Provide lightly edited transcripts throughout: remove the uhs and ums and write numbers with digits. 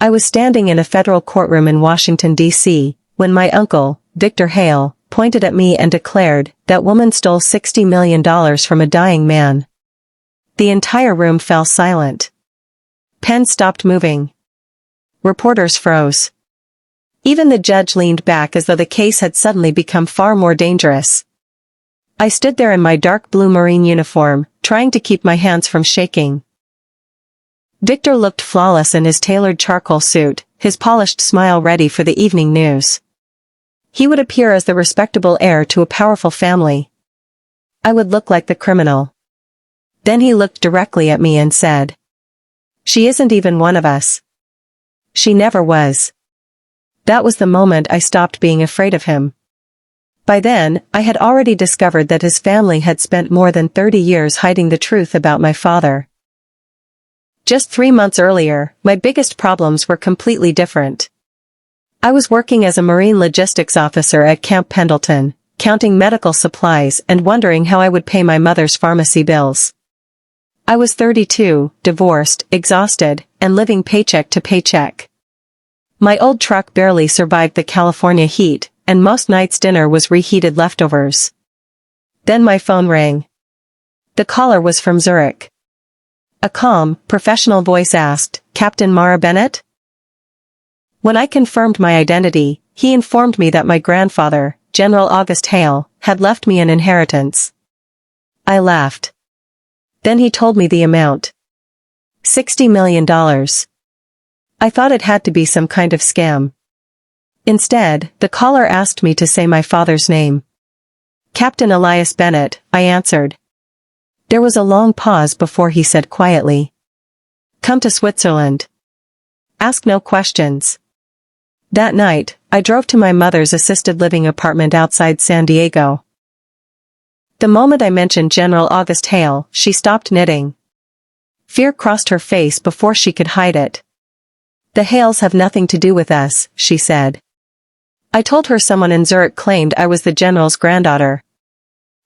I was standing in a federal courtroom in Washington, D.C., when my uncle, Victor Hale, pointed at me and declared, "That woman stole $60 million from a dying man." The entire room fell silent. Pens stopped moving. Reporters froze. Even the judge leaned back as though the case had suddenly become far more dangerous. I stood there in my dark blue Marine uniform, trying to keep my hands from shaking. Victor looked flawless in his tailored charcoal suit, his polished smile ready for the evening news. He would appear as the respectable heir to a powerful family. I would look like the criminal. Then he looked directly at me and said, "She isn't even one of us." She never was. That was the moment I stopped being afraid of him. By then, I had already discovered that his family had spent more than 30 years hiding the truth about my father. Just 3 months earlier, my biggest problems were completely different. I was working as a marine logistics officer at Camp Pendleton, counting medical supplies and wondering how I would pay my mother's pharmacy bills. I was 32, divorced, exhausted, and living paycheck to paycheck. My old truck barely survived the California heat, and most nights' dinner was reheated leftovers. Then my phone rang. The caller was from Zurich. A calm, professional voice asked, "Captain Mara Bennett?" When I confirmed my identity, he informed me that my grandfather, General August Hale, had left me an inheritance. I laughed. Then he told me the amount. $60 million. I thought it had to be some kind of scam. Instead, the caller asked me to say my father's name. "Captain Elias Bennett," I answered. There was a long pause before he said quietly, "Come to Switzerland. Ask no questions." That night, I drove to my mother's assisted living apartment outside San Diego. The moment I mentioned General August Hale, she stopped knitting. Fear crossed her face before she could hide it. "The Hales have nothing to do with us," she said. I told her someone in Zurich claimed I was the general's granddaughter.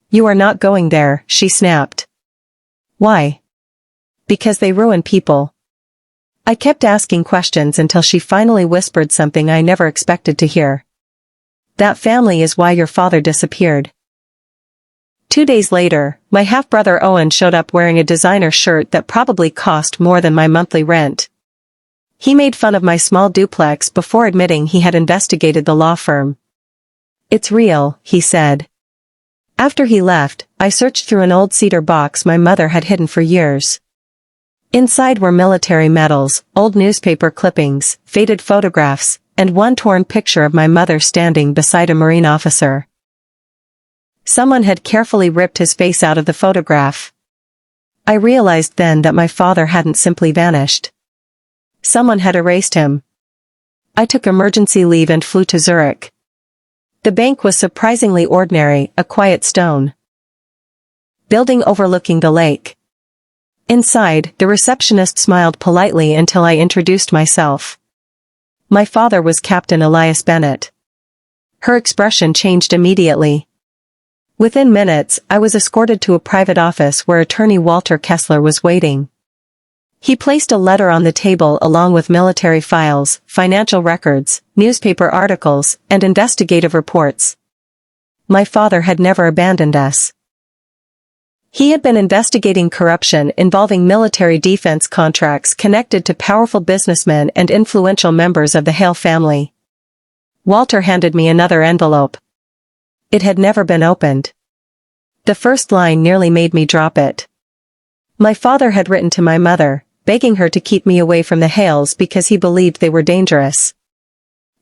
"You are not going there," she snapped. "Why?" "Because they ruin people." I kept asking questions until she finally whispered something I never expected to hear. "That family is why your father disappeared." 2 days later, my half-brother Owen showed up wearing a designer shirt that probably cost more than my monthly rent. He made fun of my small duplex before admitting he had investigated the law firm. "It's real," he said. After he left, I searched through an old cedar box my mother had hidden for years. Inside were military medals, old newspaper clippings, faded photographs, and one torn picture of my mother standing beside a Marine officer. Someone had carefully ripped his face out of the photograph. I realized then that my father hadn't simply vanished. Someone had erased him. I took emergency leave and flew to Zurich. The bank was surprisingly ordinary, a quiet stone building overlooking the lake. Inside, the receptionist smiled politely until I introduced myself. My father was Captain Elias Bennett. Her expression changed immediately. Within minutes, I was escorted to a private office where attorney Walter Kessler was waiting. He placed a letter on the table along with military files, financial records, newspaper articles, and investigative reports. My father had never abandoned us. He had been investigating corruption involving military defense contracts connected to powerful businessmen and influential members of the Hale family. Walter handed me another envelope. It had never been opened. The first line nearly made me drop it. My father had written to my mother, begging her to keep me away from the Hales because he believed they were dangerous.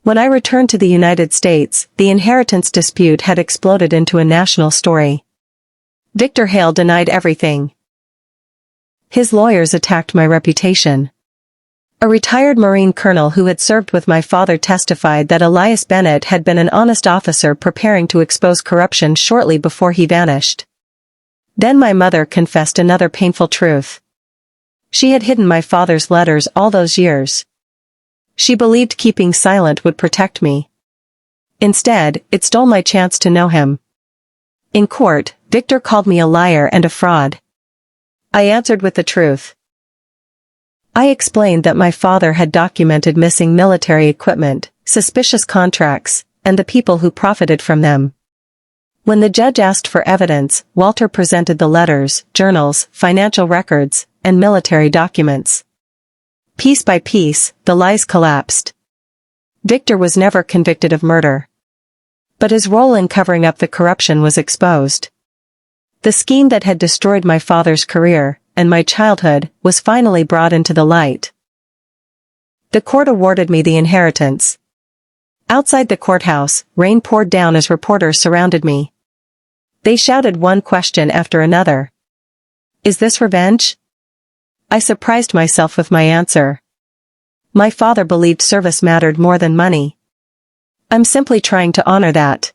When I returned to the United States, the inheritance dispute had exploded into a national story. Victor Hale denied everything. His lawyers attacked my reputation. A retired Marine colonel who had served with my father testified that Elias Bennett had been an honest officer preparing to expose corruption shortly before he vanished. Then my mother confessed another painful truth. She had hidden my father's letters all those years. She believed keeping silent would protect me. Instead, it stole my chance to know him. In court, Victor called me a liar and a fraud. I answered with the truth. I explained that my father had documented missing military equipment, suspicious contracts, and the people who profited from them. When the judge asked for evidence, Walter presented the letters, journals, financial records, and military documents. Piece by piece, the lies collapsed. Victor was never convicted of murder. But his role in covering up the corruption was exposed. The scheme that had destroyed my father's career, and my childhood, was finally brought into the light. The court awarded me the inheritance. Outside the courthouse, rain poured down as reporters surrounded me. They shouted one question after another. Is this revenge? I surprised myself with my answer. My father believed service mattered more than money. I'm simply trying to honor that.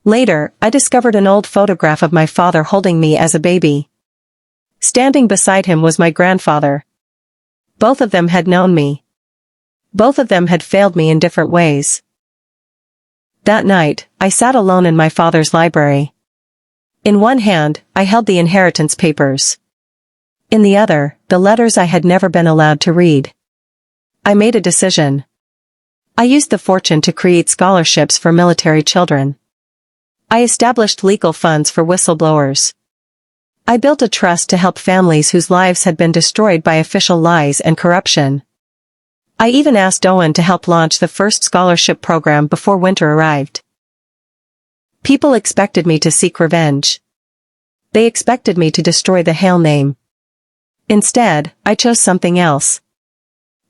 Later, I discovered an old photograph of my father holding me as a baby. Standing beside him was my grandfather. Both of them had known me. Both of them had failed me in different ways. That night, I sat alone in my father's library. In one hand, I held the inheritance papers. In the other, the letters I had never been allowed to read. I made a decision. I used the fortune to create scholarships for military children. I established legal funds for whistleblowers. I built a trust to help families whose lives had been destroyed by official lies and corruption. I even asked Owen to help launch the first scholarship program before winter arrived. People expected me to seek revenge. They expected me to destroy the Hale name. Instead, I chose something else.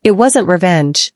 It wasn't revenge.